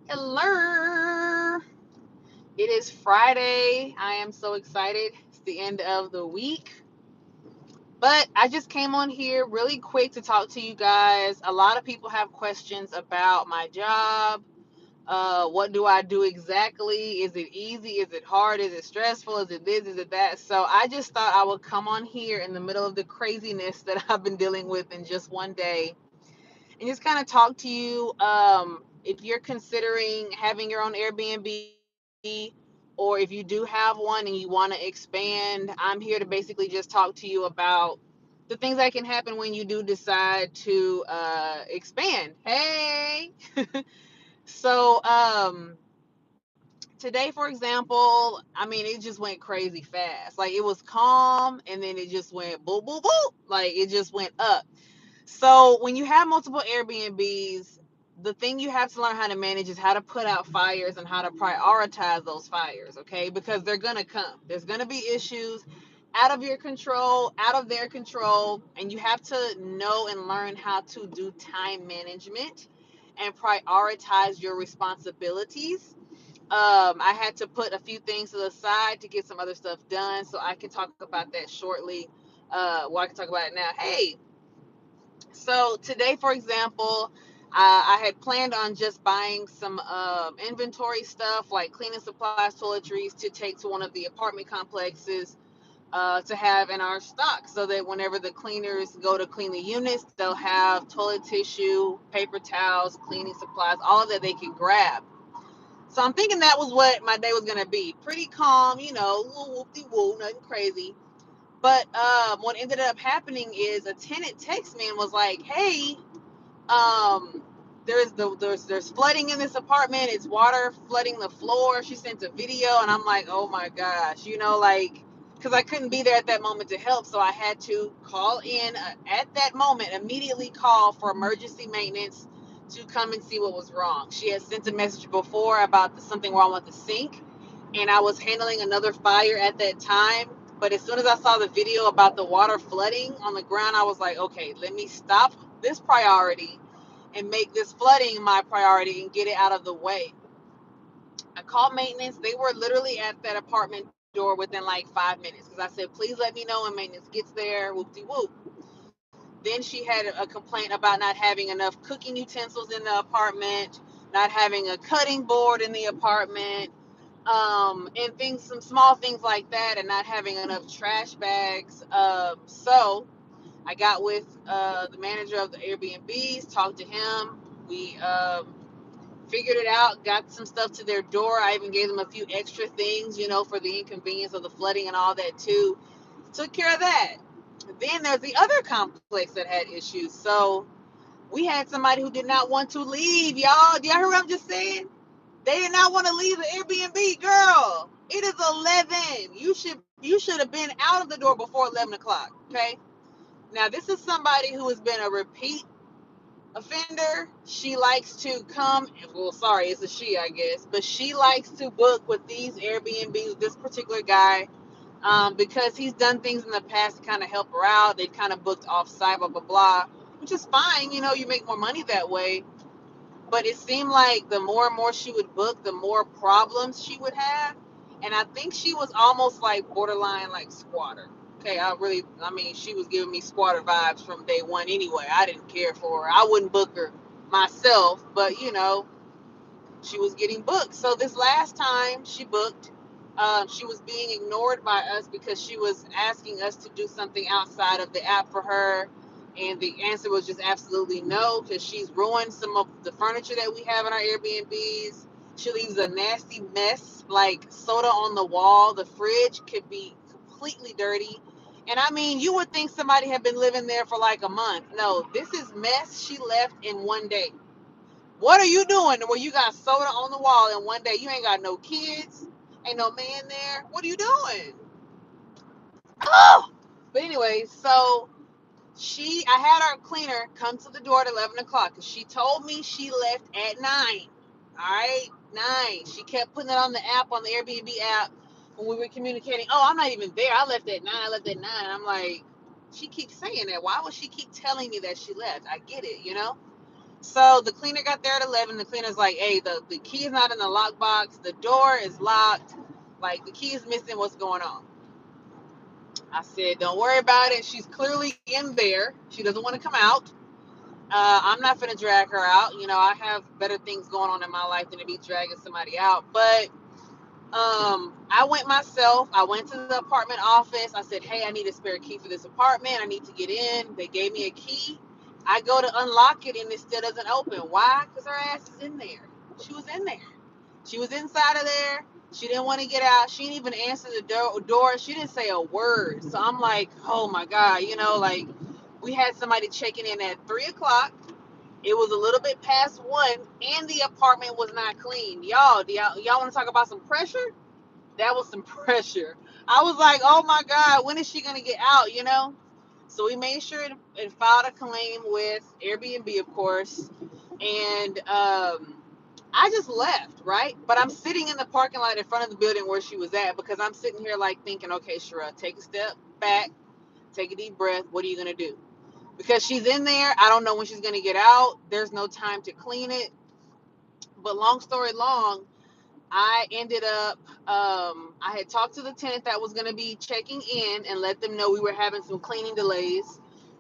Hello. It is Friday. I am so excited. It's the end of the week. But I just came on here really quick to talk to you guys. A lot of people have questions about my job. What do I do exactly? Is it easy? Is it hard? Is it stressful? Is it this? Is it that? So I just thought I would come on here in the middle of the craziness that I've been dealing with in just one day and just kind of talk to you. If you're considering having your own Airbnb, or if you do have one and you want to expand, I'm here to basically just talk to you about the things that can happen when you do decide to expand. Hey, so today, for example, I mean, it just went crazy fast. Like it was calm, and then it just went boop boop boop. Like it just went up. So when you have multiple Airbnbs, the thing you have to learn how to manage is how to put out fires and how to prioritize those fires, okay? Because they're going to come. There's going to be issues out of your control, out of their control, and you have to know and learn how to do time management and prioritize your responsibilities. I had to put a few things to the side to get some other stuff done, so I can talk about that shortly. I can talk about it now. Hey, so today, for example, I had planned on just buying some inventory stuff like cleaning supplies, toiletries to take to one of the apartment complexes to have in our stock so that whenever the cleaners go to clean the units, they'll have toilet tissue, paper towels, cleaning supplies, all of that they can grab. So I'm thinking that was what my day was going to be. Pretty calm, little whoop-de-woo, nothing crazy. But what ended up happening is a tenant texted me and was like, "Hey, um, there's flooding in this apartment. It's water flooding the floor." She sent a video, and I'm like, "Oh my gosh," like because I couldn't be there at that moment to help, so I had to call in at that moment, immediately call for emergency maintenance to come and see what was wrong. She had sent a message before about something wrong with the sink, and I was handling another fire at that time. But as soon as I saw the video about the water flooding on the ground, I was like, okay, let me stop this priority and make this flooding my priority and get it out of the way. I called maintenance. They were literally at that apartment door within like 5 minutes because I said, please let me know when maintenance gets there. Whoop de whoop. Then she had a complaint about not having enough cooking utensils in the apartment, not having a cutting board in the apartment, and things, some small things like that, and not having enough trash bags. So I got with the manager of the Airbnbs, talked to him. We figured it out, got some stuff to their door. I even gave them a few extra things, for the inconvenience of the flooding and all that too. Took care of that. Then there's the other complex that had issues. So we had somebody who did not want to leave, y'all. Do y'all hear what I'm just saying? They did not want to leave the Airbnb, girl. It is 11. You should have been out of the door before 11 o'clock. Okay. Now this is somebody who has been a repeat offender. She likes to come. Well, sorry, it's a she, I guess, but she likes to book with these Airbnbs. This particular guy, because he's done things in the past to kind of help her out. They kind of booked off site, blah blah blah, which is fine. You make more money that way. But it seemed like the more and more she would book, the more problems she would have. And I think she was almost like borderline like squatter. Okay, I mean, she was giving me squatter vibes from day one anyway. I didn't care for her. I wouldn't book her myself, but she was getting booked. So this last time she booked, she was being ignored by us because she was asking us to do something outside of the app for her. And the answer was just absolutely no, because she's ruined some of the furniture that we have in our Airbnbs. She leaves a nasty mess, like soda on the wall. The fridge could be completely dirty. And I mean, you would think somebody had been living there for like a month. No, this is mess she left in one day. What are you doing where you got soda on the wall in one day? You ain't got no kids, ain't no man there. What are you doing? Oh! But anyway, so I had our cleaner come to the door at 11 o'clock because she told me she left at 9. All right, 9. She kept putting it on the app, on the Airbnb app when we were communicating. Oh, I'm not even there. I left at 9. I left at 9. I'm like, she keeps saying that. Why would she keep telling me that she left? I get it. So the cleaner got there at 11. The cleaner's like, hey, the key is not in the lockbox. The door is locked. Like, the key is missing. What's going on? I said, don't worry about it. She's clearly in there. She doesn't want to come out. I'm not going to drag her out. You know, I have better things going on in my life than to be dragging somebody out. But I went myself. I went to the apartment office. I said, hey, I need a spare key for this apartment. I need to get in. They gave me a key. I go to unlock it and it still doesn't open. Why? Because her ass is in there. She was in there. She was inside of there. She didn't want to get out. She didn't even answer the door. She didn't say a word. So I'm like, oh my God, you know, like, we had somebody checking in at 3 o'clock. It was a little bit past 1, and the apartment was not clean. Y'all want to talk about some pressure? That was some pressure. I was like, oh my God, when is she gonna get out? You know. So we made sure and filed a claim with Airbnb, of course, and I just left, right? But I'm sitting in the parking lot in front of the building where she was at, because I'm sitting here like thinking, okay, Shara, take a step back, take a deep breath. What are you gonna do? Because she's in there. I don't know when she's gonna get out. There's no time to clean it. But long story long, I ended up, I had talked to the tenant that was going to be checking in and let them know we were having some cleaning delays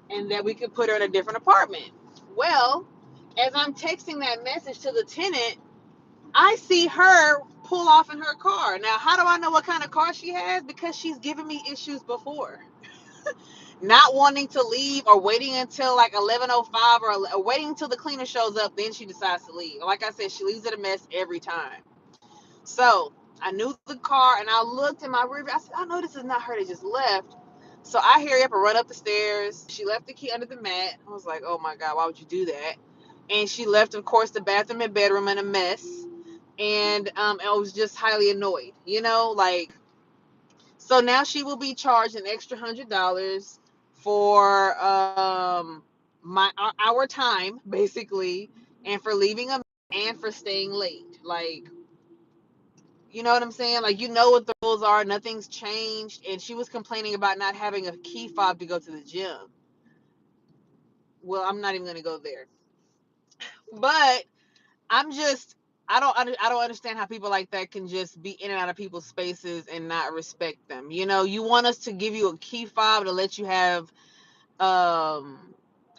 and that we could put her in a different apartment. Well, as I'm texting that message to the tenant, I see her pull off in her car. Now, how do I know what kind of car she has? Because she's given me issues before. Not wanting to leave, or waiting until like 11:05, or waiting until the cleaner shows up, then she decides to leave. Like I said, she leaves it a mess every time. So I knew the car, and I looked in my rearview. I said, I know this is not her that just left. So I hurry up and run up the stairs. She left the key under the mat. I was like, oh my God, why would you do that? And she left, of course, the bathroom and bedroom in a mess. And I was just highly annoyed, you know, like, so now she will be charged an extra $100 for our time, basically, and for leaving a, and for staying late. Like, you know what I'm saying? Like, you know what the rules are. Nothing's changed. And she was complaining about not having a key fob to go to the gym. Well, I'm not even going to go there. But I'm just, I don't understand how people like that can just be in and out of people's spaces and not respect them. You know, you want us to give you a key fob to let you have um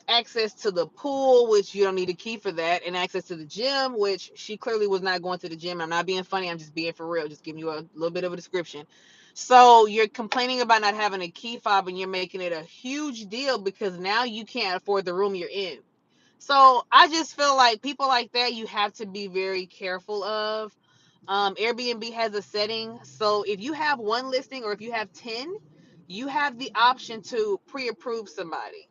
access to the pool, which you don't need a key for that, and access to the gym, which she clearly was not going to the gym. I'm not being funny, I'm just being for real, just giving you a little bit of a description. So you're complaining about not having a key fob, and you're making it a huge deal because now you can't afford the room you're in. So I just feel like people like that, you have to be very careful of. Airbnb has a setting, so if you have one listing, or if you have 10, you have the option to pre-approve somebody,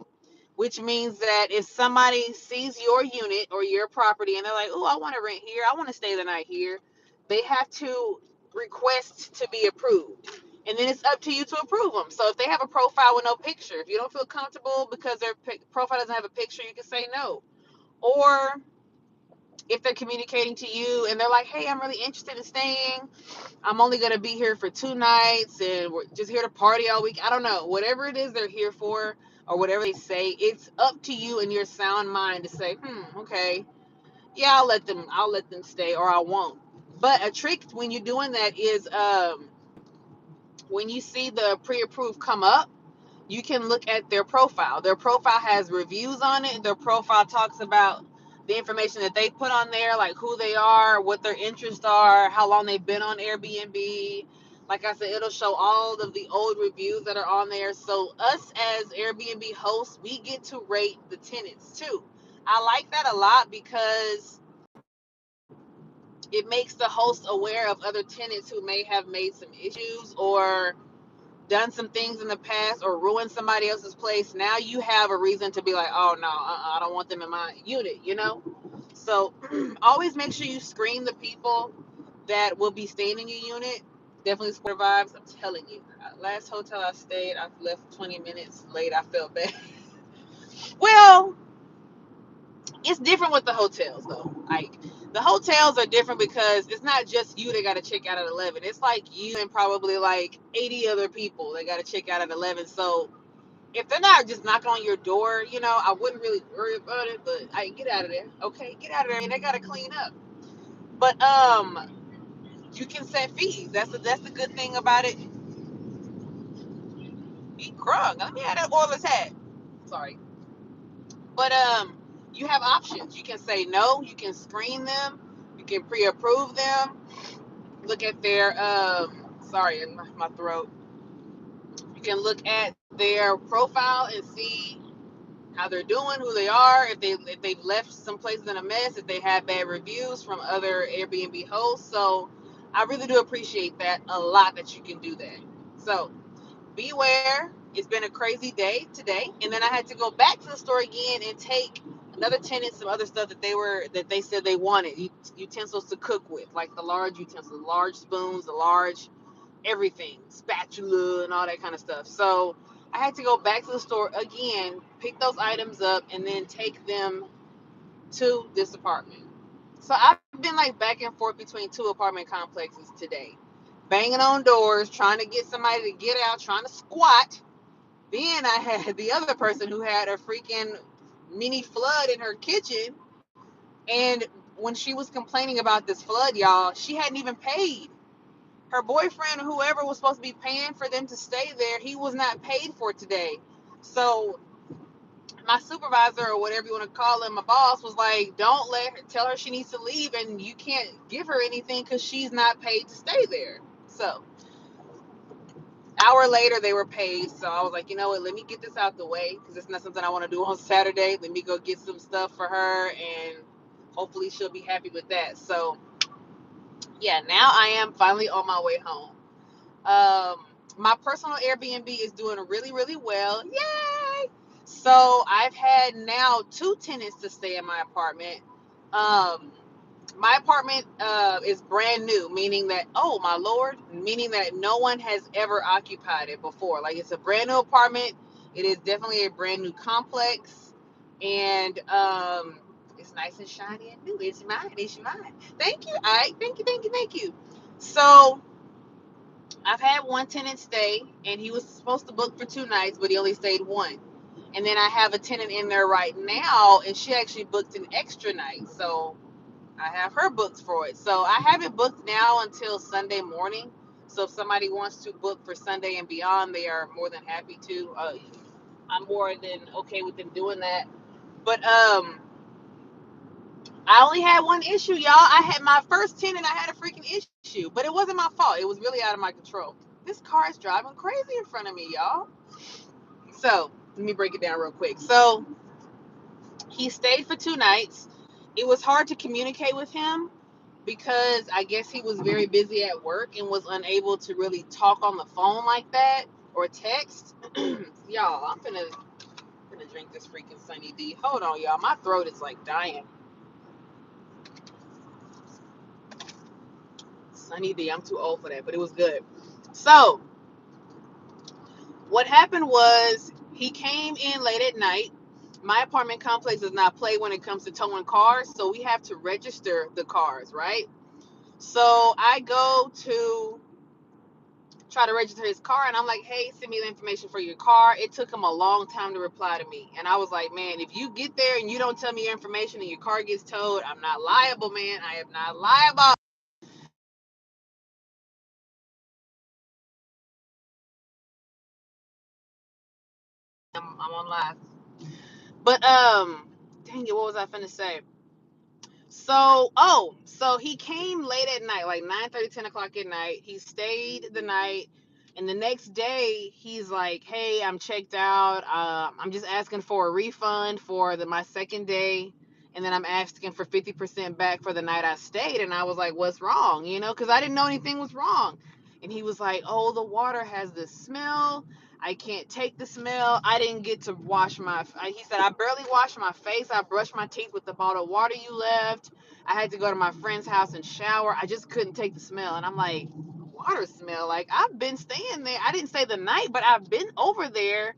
which means that if somebody sees your unit or your property and they're like, oh, I want to rent here, I want to stay the night here, they have to request to be approved. And then it's up to you to approve them. So if they have a profile with no picture, if you don't feel comfortable because their profile doesn't have a picture, you can say no. Or if they're communicating to you and they're like, hey, I'm really interested in staying, I'm only going to be here for 2 nights and we're just here to party all week. I don't know. Whatever it is they're here for, or whatever they say, it's up to you and your sound mind to say, okay, yeah, I'll let them stay, or I won't. But a trick when you're doing that is when you see the pre-approved come up, you can look at their profile. Their profile has reviews on it. Their profile talks about the information that they put on there, like who they are, what their interests are, how long they've been on Airbnb. Like I said, it'll show all of the old reviews that are on there. So us as Airbnb hosts, we get to rate the tenants too. I like that a lot because it makes the host aware of other tenants who may have made some issues or done some things in the past or ruined somebody else's place. Now you have a reason to be like, oh no, I don't want them in my unit, you know? So always make sure you screen the people that will be staying in your unit. Definitely square vibes, I'm telling you. Last hotel I stayed, I left 20 minutes late. I felt bad. Well, it's different with the hotels though. Like, the hotels are different because it's not just you that got to check out at 11. It's like you and probably like 80 other people that got to check out at 11. So if they're not just knocking on your door, I wouldn't really worry about it. But I get out of there. Okay, get out of there. And they gotta clean up. But you can set fees. That's the good thing about it. Be crunk. Let me have that oil hat. Sorry. But you have options. You can say no. You can screen them. You can pre-approve them. Look at their sorry, in my throat. You can look at their profile and see how they're doing, who they are, if they've left some places in a mess, if they have bad reviews from other Airbnb hosts. So I really do appreciate that a lot that you can do that. So beware. It's been a crazy day today, and then I had to go back to the store again and take another tenant some other stuff that they said they wanted utensils to cook with, like the large utensils, large spoons, the large everything, spatula, and all that kind of stuff. So I had to go back to the store again, pick those items up, and then take them to this apartment. So I've been like back and forth between two apartment complexes today, banging on doors, trying to get somebody to get out, trying to squat. Then I had the other person who had a freaking mini flood in her kitchen. And when she was complaining about this flood, y'all, she hadn't even paid. Her boyfriend, whoever was supposed to be paying for them to stay there, he was not paid for today. So my supervisor, or whatever you want to call him, my boss, was like, don't tell her she needs to leave, and you can't give her anything because she's not paid to stay there. So hour later they were paid. So I was like, you know what, let me get this out the way because it's not something I want to do on Saturday. Let me go get some stuff for her, and hopefully she'll be happy with that. So yeah, now I am finally on my way home. My personal Airbnb is doing really, really well. Yay! So I've had now 2 tenants to stay in my apartment. Um, my apartment is brand new, meaning that, oh my lord, meaning that no one has ever occupied it before. Like, it's a brand new apartment. It is definitely a brand new complex, and it's nice and shiny and new. It's mine. It's mine. Thank you. Thank you. Thank you. Thank you. So I've had one tenant stay, and he was supposed to book for 2 nights, but he only stayed one. And then I have a tenant in there right now, and she actually booked an extra night. So I have her booked for it. So I have it booked now until Sunday morning. So if somebody wants to book for Sunday and beyond, they are more than happy to. I'm more than okay with them doing that. But I only had one issue, y'all. I had my first tenant. I had a freaking issue, but it wasn't my fault. It was really out of my control. This car is driving crazy in front of me, y'all. So let me break it down real quick. So he stayed for 2 nights. It was hard to communicate with him because I guess he was very busy at work and was unable to really talk on the phone like that or text. Y'all, I'm gonna drink this freaking Sunny D. Hold on, y'all. My throat is like dying. Sunny D. I'm too old for that, but it was good. So what happened was he came in late at night. My apartment complex does not play when it comes to towing cars, so we have to register the cars, right? So I go to try to register his car, and I'm like, hey, send me the information for your car. It took him a long time to reply to me, and I was like, man, if you get there and you don't tell me your information and your car gets towed, I'm not liable, man. I am not liable. I'm on live. But dang it, what was I finna say? So he came late at night, like 9:30, 10 o'clock at night. He stayed the night, and the next day he's like, "Hey, I'm checked out. I'm just asking for a refund for my second day, and then I'm asking for 50% back for the night I stayed." And I was like, "What's wrong?" Because I didn't know anything was wrong. And he was like, "Oh, the water has this smell. I can't take the smell. I didn't get to wash he said, I barely washed my face. I brushed my teeth with the bottle of water you left. I had to go to my friend's house and shower. I just couldn't take the smell." And I'm like, water smell? Like, I've been staying there. I didn't stay the night, but I've been over there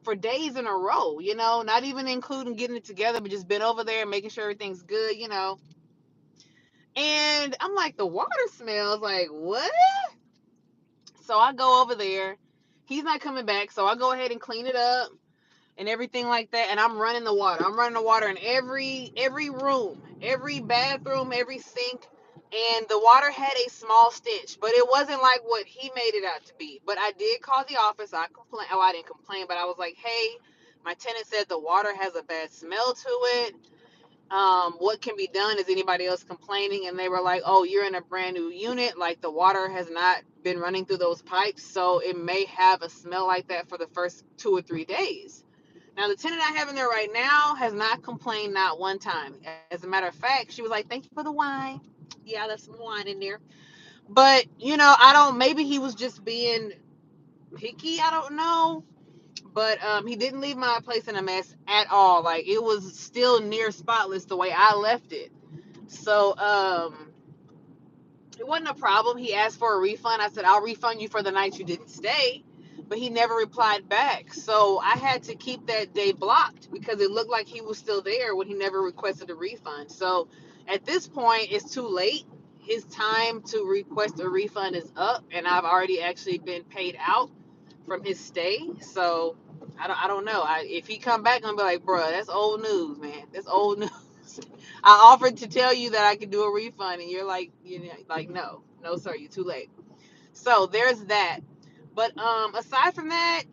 for days in a row, not even including getting it together, but just been over there making sure everything's good. And I'm like, the water smells like what? So I go over there, He's not coming back, so I go ahead and clean it up and everything like that. And I'm running the water. I'm running the water in every room, every bathroom, every sink. And the water had a small stench, but it wasn't like what he made it out to be. But I did call the office. I complained. Oh, I didn't complain, but I was like, hey, my tenant said the water has a bad smell to it. What can be done? Is anybody else complaining? And they were like, oh, you're in a brand new unit. Like the water has not been running through those pipes. So it may have a smell like that for the first 2 or 3 days. Now, the tenant I have in there right now has not complained not one time. As a matter of fact, she was like, thank you for the wine. Yeah, there's some wine in there. But, I don't, maybe he was just being picky. I don't know. But he didn't leave my place in a mess at all. Like, it was still near spotless the way I left it. So, it wasn't a problem. He asked for a refund. I said, I'll refund you for the night you didn't stay. But he never replied back. So I had to keep that day blocked because it looked like he was still there when he never requested a refund. So at this point, it's too late. His time to request a refund is up, and I've already actually been paid out from his stay. So I don't know. If he come back, I'm gonna be like, bro, that's old news, man. That's old news. I offered to tell you that I could do a refund, and you're like, like no, sir, you're too late. So there's that. But aside from that,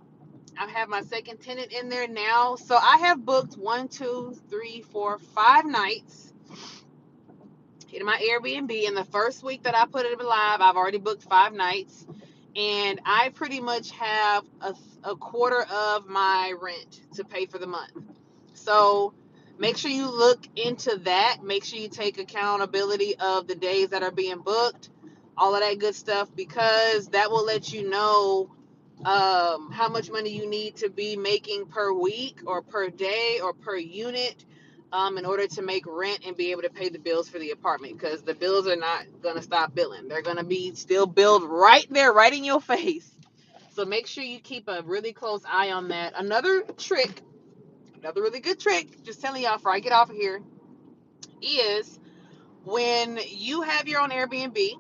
I have my second tenant in there now. So I have booked 1, 2, 3, 4, 5 nights in my Airbnb. In the first week that I put it live, I've already booked 5 nights, and I pretty much have a quarter of my rent to pay for the month. So make sure you look into that. Make sure you take accountability of the days that are being booked, all of that good stuff, because that will let you know how much money you need to be making per week or per day or per unit in order to make rent and be able to pay the bills for the apartment, because the bills are not going to stop billing. They're going to be still billed right there, right in your face. So make sure you keep a really close eye on that. Another really good trick, just telling y'all before I get off of here, is when you have your own Airbnb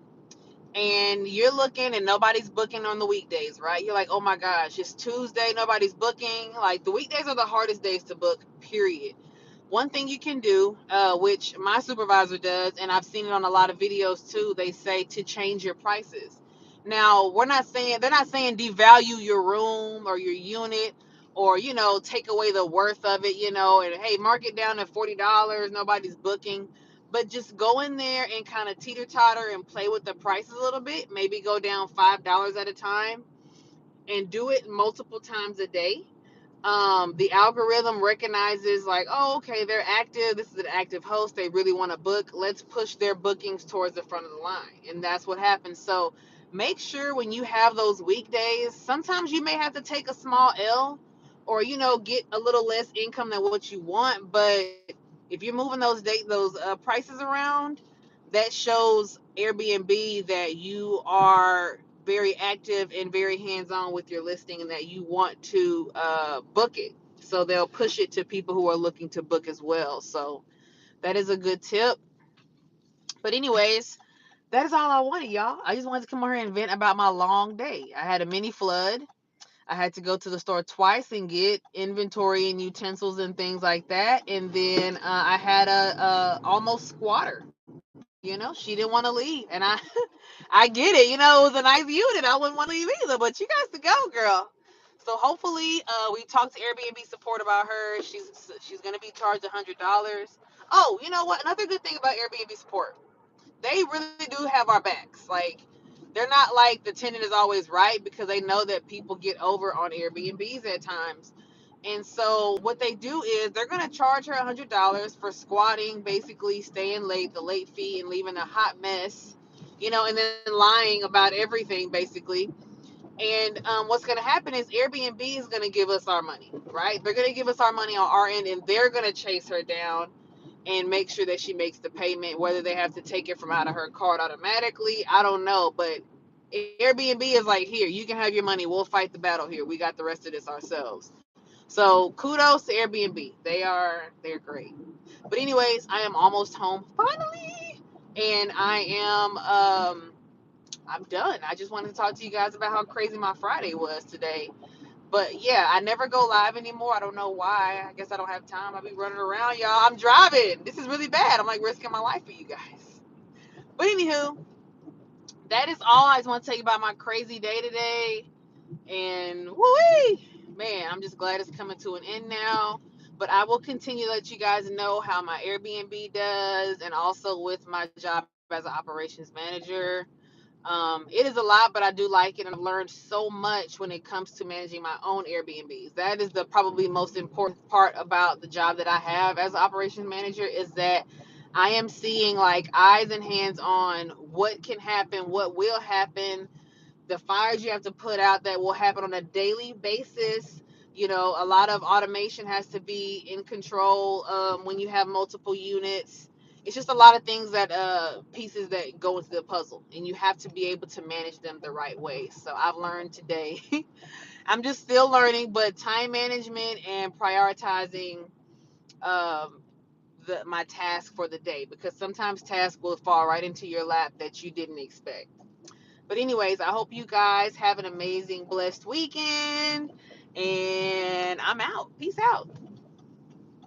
and you're looking and nobody's booking on the weekdays, right? You're like, oh my gosh, it's Tuesday, nobody's booking. Like, the weekdays are the hardest days to book, period. One thing you can do, which my supervisor does, and I've seen it on a lot of videos too, they say to change your prices. Now, they're not saying devalue your room or your unit, or, take away the worth of it, and hey, mark it down to $40, nobody's booking. But just go in there and kind of teeter totter and play with the prices a little bit. Maybe go down $5 at a time and do it multiple times a day. The algorithm recognizes, like, oh, okay, they're active. This is an active host. They really want to book. Let's push their bookings towards the front of the line. And that's what happens. So make sure when you have those weekdays, sometimes you may have to take a small L, or, get a little less income than what you want. But if you're moving those prices around, that shows Airbnb that you are very active and very hands-on with your listing, and that you want to book it. So they'll push it to people who are looking to book as well. So that is a good tip. But anyways, that is all I wanted, y'all. I just wanted to come over here and vent about my long day. I had a mini flood. I had to go to the store twice and get inventory and utensils and things like that. And then I had a almost squatter. She didn't want to leave, and I get it. It was a nice unit. I wouldn't want to leave either, but you guys to go, girl. So hopefully, we talked to Airbnb support about her. She's gonna be charged $100. Oh, you know what? Another good thing about Airbnb support, they really do have our backs. Like, they're not like the tenant is always right, because they know that people get over on Airbnbs at times. And so what they do is they're going to charge her $100 for squatting, basically staying late, the late fee, and leaving a hot mess, and then lying about everything, basically. And what's going to happen is Airbnb is going to give us our money, right? They're going to give us our money on our end, and they're going to chase her down and make sure that she makes the payment, whether they have to take it from out of her card automatically. I don't know, but Airbnb is like, here, you can have your money. We'll fight the battle here. We got the rest of this ourselves. So kudos to Airbnb. They're great. But anyways, I am almost home finally, and I'm done. I just wanted to talk to you guys about how crazy my Friday was today. But yeah, I never go live anymore. I don't know why. I guess I don't have time. I'll be running around, y'all. I'm driving. This is really bad. I'm like risking my life for you guys. But anywho, that is all I just want to tell you about my crazy day today. And woo-wee, man, I'm just glad it's coming to an end now. But I will continue to let you guys know how my Airbnb does and also with my job as an operations manager. It is a lot, but I do like it, and I've learned so much when it comes to managing my own Airbnbs. That is the probably most important part about the job that I have as an operations manager is that I am seeing like eyes and hands on what can happen, what will happen, the fires you have to put out that will happen on a daily basis. You know, a lot of automation has to be in control when you have multiple units. It's just a lot of things that pieces that go into the puzzle, and you have to be able to manage them the right way. So I've learned today. I'm just still learning, but time management and prioritizing um, my task for the day, because sometimes tasks will fall right into your lap that you didn't expect. But anyways, I hope you guys have an amazing, blessed weekend. And I'm out. Peace out.